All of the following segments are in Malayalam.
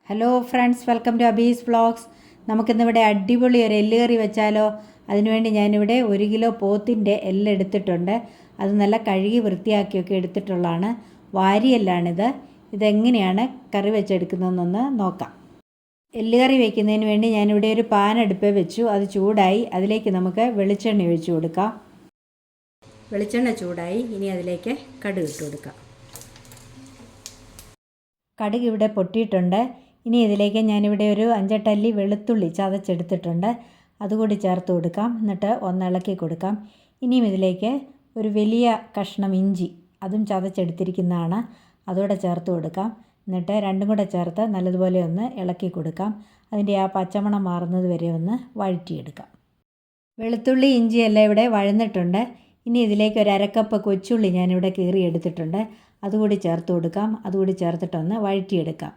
Hello friends, welcome to Abi's vlogs. നമുക്കിന്നിവിടെ അടിപൊളി ഒരു എല്ല് കറി വെച്ചാലോ? അതിനുവേണ്ടി ഞാനിവിടെ 1 കിലോ പോത്തിൻ്റെ എല്ല് എടുത്തിട്ടുണ്ട്. അത് നല്ല കഴുകി വൃത്തിയാക്കിയൊക്കെ എടുത്തിട്ടുള്ളതാണ്. വാരിയെല്ലാണിത്. ഇതെങ്ങനെയാണ് കറി വെച്ചെടുക്കുന്നതെന്നൊന്ന് നോക്കാം. എല്ല് കറി വയ്ക്കുന്നതിന് വേണ്ടി ഞാനിവിടെ ഒരു പാൻ അടുപ്പേ വെച്ചു. അത് ചൂടായി. അതിലേക്ക് നമുക്ക് വെളിച്ചെണ്ണ ഒഴിച്ചു കൊടുക്കാം. വെളിച്ചെണ്ണ ചൂടായി. ഇനി അതിലേക്ക് കടുക് ഇട്ട് കൊടുക്കാം. കടുക് ഇവിടെ പൊട്ടിയിട്ടുണ്ട്. ഇനി ഇതിലേക്ക് ഞാനിവിടെ ഒരു 5-8 അല്ലി വെളുത്തുള്ളി ചതച്ചെടുത്തിട്ടുണ്ട്. അതുകൂടി ചേർത്ത് കൊടുക്കാം. എന്നിട്ട് ഒന്ന് ഇളക്കി കൊടുക്കാം. ഇനിയും ഇതിലേക്ക് ഒരു വലിയ കഷ്ണം ഇഞ്ചി, അതും ചതച്ചെടുത്തിരിക്കുന്നതാണ്, അതുകൂടെ ചേർത്ത് കൊടുക്കാം. എന്നിട്ട് രണ്ടും കൂടെ ചേർത്ത് നല്ലതുപോലെ ഒന്ന് ഇളക്കി കൊടുക്കാം. അതിൻ്റെ ആ പച്ചമണം മാറുന്നത് വരെ ഒന്ന് വഴറ്റിയെടുക്കാം. വെളുത്തുള്ളി ഇഞ്ചിയെല്ലാം ഇവിടെ വഴന്നിട്ടുണ്ട്. ഇനി ഇതിലേക്ക് ഒരു 1/2 കപ്പ് കൊച്ചുള്ളി ഞാനിവിടെ കീറി എടുത്തിട്ടുണ്ട്. അതുകൂടി ചേർത്ത് കൊടുക്കാം. അതുകൂടി ചേർത്തിട്ടൊന്ന് വഴറ്റിയെടുക്കാം.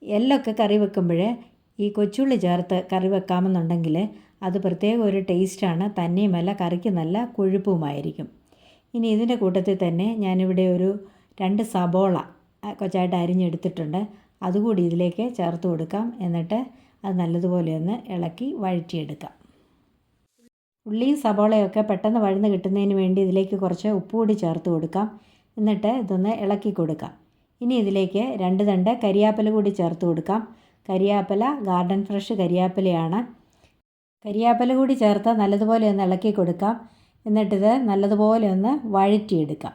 എല്ലൊക്കെ കറി വെക്കുമ്പോൾ ഈ കൊച്ചുള്ളി ചേർത്ത് കറി വെക്കാമെന്നുണ്ടെങ്കിൽ അത് പ്രത്യേക ഒരു ടേസ്റ്റാണ്. തന്നെയുമല്ല, കറിക്ക് നല്ല കൊഴുപ്പുമായിരിക്കും. ഇനി ഇതിൻ്റെ കൂട്ടത്തിൽ തന്നെ ഞാനിവിടെ ഒരു 2 സബോള കൊച്ചായിട്ട് അരിഞ്ഞെടുത്തിട്ടുണ്ട്. അതുകൂടി ഇതിലേക്ക് ചേർത്ത് കൊടുക്കാം. എന്നിട്ട് അത് നല്ലതുപോലെ ഒന്ന് ഇളക്കി വഴറ്റിയെടുക്കാം. ഉള്ളിയും സബോളയൊക്കെ പെട്ടെന്ന് വഴന്ന് കിട്ടുന്നതിന് വേണ്ടി ഇതിലേക്ക് കുറച്ച് ഉപ്പ് കൂടി ചേർത്ത് കൊടുക്കാം. എന്നിട്ട് ഇതൊന്ന് ഇളക്കി കൊടുക്കാം. ഇനി ഇതിലേക്ക് 2 തണ്ട് കരിയാപ്പില കൂടി ചേർത്ത് കൊടുക്കാം. കരിയാപ്പില ഗാർഡൻ ഫ്രഷ് കരിയാപ്പിലയാണ്. കരിയാപ്പില കൂടി ചേർത്ത് നല്ലതുപോലെ ഒന്ന് ഇളക്കി കൊടുക്കാം. എന്നിട്ടിത് നല്ലതുപോലെ ഒന്ന് വഴറ്റിയെടുക്കാം.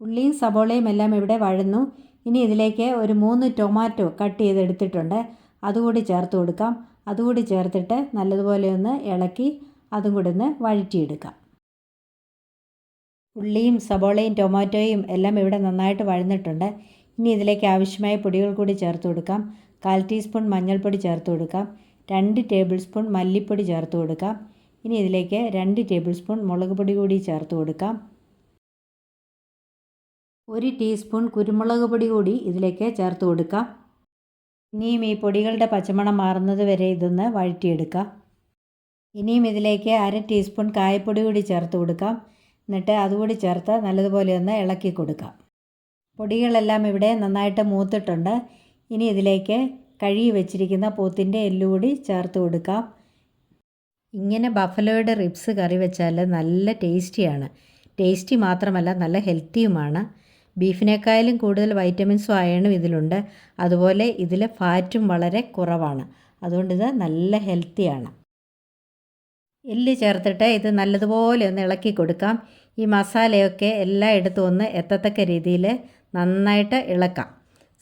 ഉള്ളിയും സബോളയും എല്ലാം ഇവിടെ വഴന്നു. ഇനി ഇതിലേക്ക് ഒരു 3 ടൊമാറ്റോ കട്ട് ചെയ്തെടുത്തിട്ടുണ്ട്. അതുകൂടി ചേർത്ത് കൊടുക്കാം. അതുകൂടി ചേർത്തിട്ട് നല്ലതുപോലെ ഒന്ന് ഇളക്കി അതും കൂടി ഒന്ന് വഴറ്റിയെടുക്കാം. ഉള്ളിയും സബോളയും ടൊമാറ്റോയും എല്ലാം ഇവിടെ നന്നായിട്ട് വഴന്നിട്ടുണ്ട്. ഇനി ഇതിലേക്ക് ആവശ്യമായ പൊടികൾ കൂടി ചേർത്ത് കൊടുക്കാം. 1/4 ടീസ്പൂൺ മഞ്ഞൾപ്പൊടി ചേർത്ത് കൊടുക്കാം. 2 ടേബിൾ സ്പൂൺ മല്ലിപ്പൊടി ചേർത്ത് കൊടുക്കാം. ഇനി ഇതിലേക്ക് 2 ടേബിൾ സ്പൂൺ മുളക് പൊടി കൂടി ചേർത്ത് കൊടുക്കാം. 1 ടീസ്പൂൺ കുരുമുളക് പൊടി കൂടി ഇതിലേക്ക് ചേർത്ത് കൊടുക്കാം. ഇനിയും ഈ പൊടികളുടെ പച്ചമണം മാറുന്നത് വരെ ഇതൊന്ന് വഴറ്റിയെടുക്കാം. ഇനിയും ഇതിലേക്ക് 1/2 ടീസ്പൂൺ കായപ്പൊടി കൂടി ചേർത്ത് കൊടുക്കാം. എന്നിട്ട് അതുകൂടി ചേർത്ത് നല്ലതുപോലെ ഒന്ന് ഇളക്കി കൊടുക്കാം. പൊടികളെല്ലാം ഇവിടെ നന്നായിട്ട് മൂത്തിട്ടുണ്ട്. ഇനി ഇതിലേക്ക് കഴുകി വെച്ചിരിക്കുന്ന പോത്തിൻ്റെ എല്ലുകൂടി ചേർത്ത് കൊടുക്കാം. ഇങ്ങനെ ബഫലോയുടെ റിബ്സ് കറി വെച്ചാൽ നല്ല ടേസ്റ്റിയാണ്. ടേസ്റ്റി മാത്രമല്ല, നല്ല ഹെൽത്തിയുമാണ്. ബീഫിനേക്കാളും കൂടുതൽ വൈറ്റമിൻസും അയണും ഇതിലുണ്ട്. അതുപോലെ ഇതിൽ ഫാറ്റും വളരെ കുറവാണ്. അതുകൊണ്ടിത് നല്ല ഹെൽത്തിയാണ്. എല്ല് ചേർത്തിട്ട് ഇത് നല്ലതുപോലെ ഒന്ന് ഇളക്കി കൊടുക്കാം. ഈ മസാലയൊക്കെ എല്ലായിടത്തും ഒന്ന് എത്തത്തക്ക രീതിയിൽ നന്നായിട്ട് ഇളക്കാം.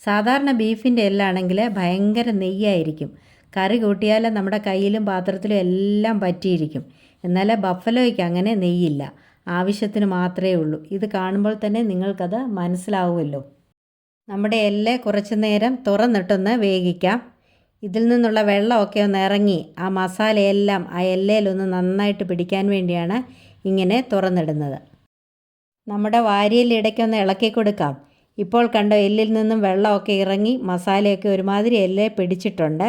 സാധാരണ ബീഫിൻ്റെ എല്ലാണെങ്കിൽ ഭയങ്കര നെയ്യായിരിക്കും. കറി കൂട്ടിയാൽ നമ്മുടെ കയ്യിലും പാത്രത്തിലും എല്ലാം പറ്റിയിരിക്കും. എന്നാൽ ബഫലോയ്ക്ക് അങ്ങനെ നെയ്യില്ല. ആവശ്യത്തിന് മാത്രമേ ഉള്ളൂ. ഇത് കാണുമ്പോൾ തന്നെ നിങ്ങൾക്കത് മനസ്സിലാവുമല്ലോ. നമ്മുടെ എല്ല് കുറച്ച് നേരം തുറന്നിട്ടൊന്ന് വേവിക്കാം. ഇതിൽ നിന്നുള്ള വെള്ളമൊക്കെ ഒന്ന് ഇറങ്ങി ആ മസാലയെല്ലാം ആ എല്ലയിലൊന്ന് നന്നായിട്ട് പിടിക്കാൻ വേണ്ടിയാണ് ഇങ്ങനെ തുറന്നിടുന്നത്. നമ്മുടെ വാരിയിൽ ഇടയ്ക്കൊന്ന് ഇളക്കി കൊടുക്കാം. ഇപ്പോൾ കണ്ടോ, എല്ലിൽ നിന്നും വെള്ളമൊക്കെ ഇറങ്ങി മസാലയൊക്കെ ഒരുമാതിരി എല്ലയെ പിടിച്ചിട്ടുണ്ട്.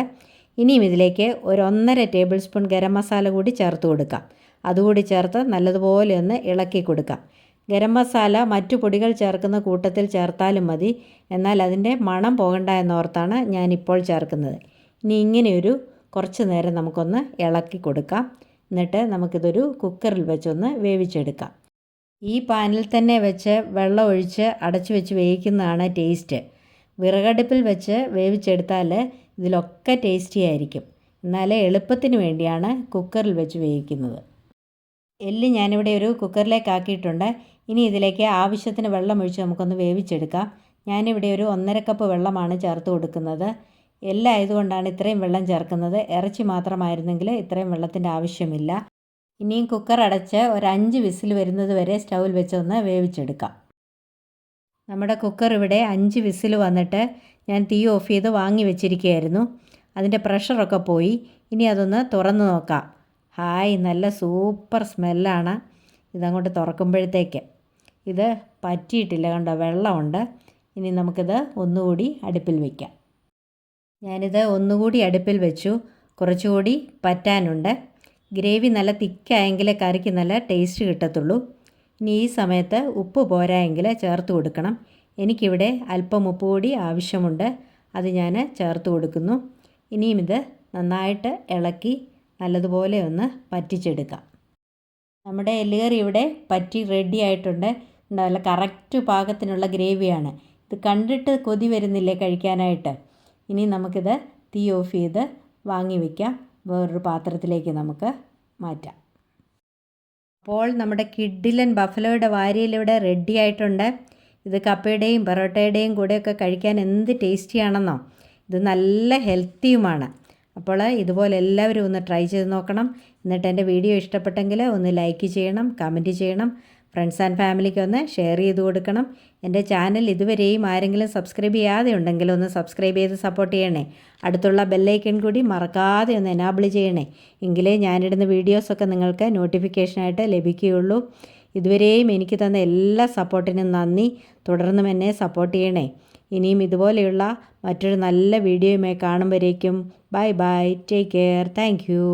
ഇനിയും ഇതിലേക്ക് ഒരു 1.5 ടേബിൾ സ്പൂൺ ഗരം മസാല കൂടി ചേർത്ത് കൊടുക്കാം. അതുകൂടി ചേർത്ത് നല്ലതുപോലെ ഒന്ന് ഇളക്കി കൊടുക്കാം. ഗരം മസാല മറ്റു പൊടികൾ ചേർക്കുന്ന കൂട്ടത്തിൽ ചേർത്താലും മതി. എന്നാൽ അതിൻ്റെ മണം പോകണ്ട എന്നോർത്താണ് ഞാനിപ്പോൾ ചേർക്കുന്നത്. ഇനി ഇങ്ങനെയൊരു കുറച്ച് നേരം നമുക്കൊന്ന് ഇളക്കി കൊടുക്കാം. എന്നിട്ട് നമുക്കിതൊരു കുക്കറിൽ വെച്ചൊന്ന് വേവിച്ചെടുക്കാം. ഈ പാനിൽ തന്നെ വെച്ച് വെള്ളം ഒഴിച്ച് അടച്ചു വെച്ച് വേവിക്കുന്നതാണ് ടേസ്റ്റ്. വിറകടുപ്പിൽ വെച്ച് വേവിച്ചെടുത്താൽ ഇതിലൊക്കെ ടേസ്റ്റി ആയിരിക്കും. എന്നാൽ എളുപ്പത്തിന് വേണ്ടിയാണ് കുക്കറിൽ വെച്ച് വേവിക്കുന്നത്. എല്ല് ഞാനിവിടെ ഒരു കുക്കറിലേക്ക് ആക്കിയിട്ടുണ്ട്. ഇനി ഇതിലേക്ക് ആവശ്യത്തിന് വെള്ളം ഒഴിച്ച് നമുക്കൊന്ന് വേവിച്ചെടുക്കാം. ഞാനിവിടെ ഒരു 1.5 കപ്പ് വെള്ളമാണ് ചേർത്ത് കൊടുക്കുന്നത്. എല്ലായതുകൊണ്ടാണ് ഇത്രയും വെള്ളം ചേർക്കുന്നത്. ഇറച്ചി മാത്രമായിരുന്നെങ്കിൽ ഇത്രയും വെള്ളത്തിൻ്റെ ആവശ്യമില്ല. ഇനിയും കുക്കർ അടച്ച് ഒരു 5 വിസിൽ വരുന്നത് വരെ സ്റ്റൗവിൽ വെച്ചൊന്ന് വേവിച്ചെടുക്കാം. നമ്മുടെ കുക്കർ ഇവിടെ 5 വിസിൽ വന്നിട്ട് ഞാൻ തീ ഓഫ് ചെയ്ത് വാങ്ങി വെച്ചിരിക്കുകയായിരുന്നു. അതിൻ്റെ പ്രഷറൊക്കെ പോയി. ഇനി അതൊന്ന് തുറന്ന് നോക്കാം. ഹായ്, നല്ല സൂപ്പർ സ്മെല്ലാണ് ഇതങ്ങോട്ട് തുറക്കുമ്പോഴത്തേക്ക്. ഇത് പറ്റിയിട്ടില്ല, കണ്ടോ, വെള്ളമുണ്ട്. ഇനി നമുക്കിത് ഒന്നുകൂടി അടുപ്പിൽ വയ്ക്കാം. ഞാനിത് ഒന്നുകൂടി അടുപ്പിൽ വെച്ചു. കുറച്ചുകൂടി പറ്റാനുണ്ട്. ഗ്രേവി നല്ല തിക്കായെങ്കിലേ കറിക്ക് നല്ല ടേസ്റ്റ് കിട്ടത്തുള്ളൂ. ഇനി ഈ സമയത്ത് ഉപ്പ് പോരായെങ്കിൽ ചേർത്ത് കൊടുക്കണം. എനിക്കിവിടെ അല്പം ഉപ്പ് കൂടി ആവശ്യമുണ്ട്. അത് ഞാൻ ചേർത്ത് കൊടുക്കുന്നു. ഇനിയും ഇത് നന്നായിട്ട് ഇളക്കി നല്ലതുപോലെ ഒന്ന് പറ്റിച്ചെടുക്കാം. നമ്മുടെ എല്ലുകറി ഇവിടെ പറ്റി റെഡി ആയിട്ടുണ്ട്. നല്ല കറക്റ്റ് പാകത്തിനുള്ള ഗ്രേവിയാണ്. ഇത് കണ്ടിട്ട് കൊതി വരുന്നില്ലേ കഴിക്കാനായിട്ട്? ഇനി നമുക്കിത് തീ ഓഫ് ചെയ്ത് വാങ്ങി വയ്ക്കാം. വേറൊരു പാത്രത്തിലേക്ക് നമുക്ക് മാറ്റാം. അപ്പോൾ നമ്മുടെ കിഡിലൻ ബഫലോയുടെ വാരിയലിവിടെ റെഡി ആയിട്ടുണ്ട്. ഇത് കപ്പയുടെയും പൊറോട്ടയുടെയും കൂടെയൊക്കെ കഴിക്കാൻ എന്ത് ടേസ്റ്റിയാണെന്നോ. ഇത് നല്ല ഹെൽത്തിയുമാണ്. അപ്പോൾ ഇതുപോലെ എല്ലാവരും ഒന്ന് ട്രൈ ചെയ്ത് നോക്കണം. എന്നിട്ട് എൻ്റെ വീഡിയോ ഇഷ്ടപ്പെട്ടെങ്കിൽ ഒന്ന് ലൈക്ക് ചെയ്യണം, കമൻറ്റ് ചെയ്യണം, ഫ്രണ്ട്സ് ആൻഡ് ഫാമിലിക്ക് ഒന്ന് ഷെയർ ചെയ്ത് കൊടുക്കണം. എൻ്റെ ചാനൽ ഇതുവരെയും ആരെങ്കിലും സബ്സ്ക്രൈബ് ചെയ്യാതെ ഉണ്ടെങ്കിൽ ഒന്ന് സബ്സ്ക്രൈബ് ചെയ്ത് സപ്പോർട്ട് ചെയ്യണേ. അടുത്തുള്ള ബെല്ലൈക്കൺ കൂടി മറക്കാതെ ഒന്ന് എനാബിൾ ചെയ്യണേ. എങ്കിലേ ഞാനിടുന്ന വീഡിയോസൊക്കെ നിങ്ങൾക്ക് നോട്ടിഫിക്കേഷനായിട്ട് ലഭിക്കുകയുള്ളൂ. ഇതുവരെയും എനിക്ക് തന്ന എല്ലാ സപ്പോർട്ടിനും നന്ദി. തുടർന്നും എന്നെ സപ്പോർട്ട് ചെയ്യണേ. ഇനിയും ഇതുപോലെയുള്ള മറ്റൊരു നല്ല വീഡിയോയുമായി കാണുമ്പോഴേക്കും bye bye, take care, thank U.